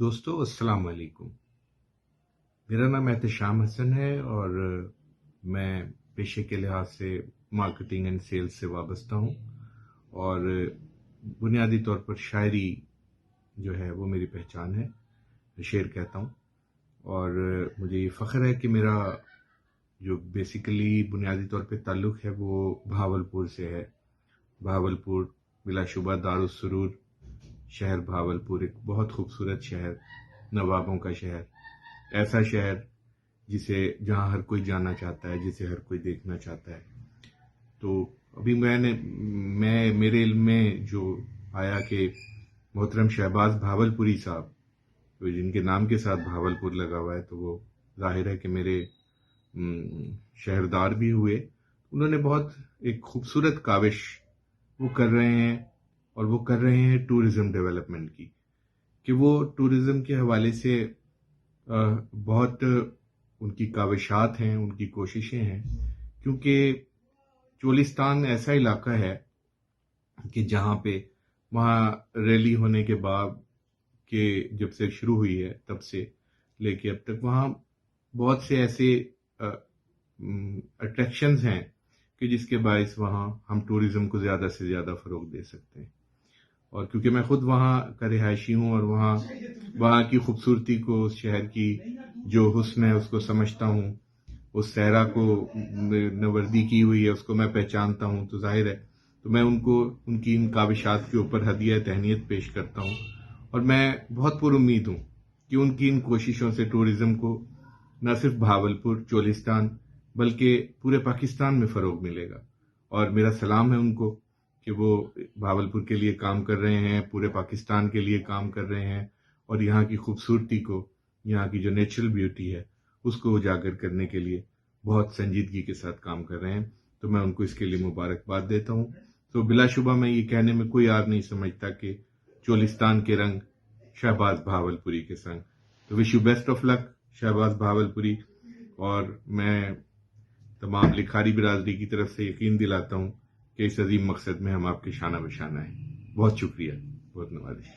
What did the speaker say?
دوستو السلام علیکم۔ میرا نام احتشام حسن ہے اور میں پیشے کے لحاظ سے مارکیٹنگ اینڈ سیلز سے وابستہ ہوں، اور بنیادی طور پر شاعری جو ہے وہ میری پہچان ہے، شعر کہتا ہوں۔ اور مجھے یہ فخر ہے کہ میرا جو بیسیکلی بنیادی طور پہ تعلق ہے وہ بہاولپور سے ہے۔ بہاولپور بلا شبہ دار السرور شہر بہاولپور ایک بہت خوبصورت شہر، نوابوں کا شہر، ایسا شہر جہاں ہر کوئی جانا چاہتا ہے، جسے ہر کوئی دیکھنا چاہتا ہے۔ تو ابھی میرے علم میں جو آیا کہ محترم شہباز بہاولپوری صاحب، تو جن کے نام کے ساتھ بہاولپور لگا ہوا ہے، تو وہ ظاہر ہے کہ میرے شہردار بھی ہوئے۔ انہوں نے بہت ایک خوبصورت کاوش وہ کر رہے ہیں، اور وہ کر رہے ہیں ٹورزم ڈیولپمنٹ کی، کہ وہ ٹورزم کے حوالے سے بہت ان کی کاوشات ہیں، ان کی کوششیں ہیں، کیونکہ چولستان ایسا علاقہ ہے کہ جہاں پہ وہاں ریلی ہونے کے بعد کہ جب سے شروع ہوئی ہے تب سے لے کے اب تک وہاں بہت سے ایسے اٹریکشنز ہیں کہ جس کے باعث وہاں ہم ٹورزم کو زیادہ سے زیادہ فروغ دے سکتے ہیں۔ اور کیونکہ میں خود وہاں کا رہائشی ہوں اور وہاں کی خوبصورتی کو، اس شہر کی جو حسن ہے اس کو سمجھتا ہوں، اس صحرا کو نوردی کی ہوئی ہے اس کو میں پہچانتا ہوں، تو ظاہر ہے تو میں ان کی ان کاوشات کے اوپر ہدیہ تہنیت پیش کرتا ہوں، اور میں بہت پر امید ہوں کہ ان کی ان کوششوں سے ٹورزم کو نہ صرف بہاولپور چولستان بلکہ پورے پاکستان میں فروغ ملے گا۔ اور میرا سلام ہے ان کو کہ وہ بہاولپور کے لیے کام کر رہے ہیں، پورے پاکستان کے لیے کام کر رہے ہیں، اور یہاں کی خوبصورتی کو، یہاں کی جو نیچرل بیوٹی ہے اس کو اجاگر کرنے کے لیے بہت سنجیدگی کے ساتھ کام کر رہے ہیں۔ تو میں ان کو اس کے لیے مبارکباد دیتا ہوں۔ تو بلا شبہ میں یہ کہنے میں کوئی عار نہیں سمجھتا کہ چولستان کے رنگ شہباز بہاولپوری کے سنگ۔ تو وش یو بیسٹ آف لک شہباز بہاولپوری، اور میں تمام لکھاری برادری کی طرف سے یقین دلاتا ہوں کہ اس عظیم مقصد میں ہم آپ کے شانہ بشانہ ہیں۔ بہت شکریہ، بہت نوازش۔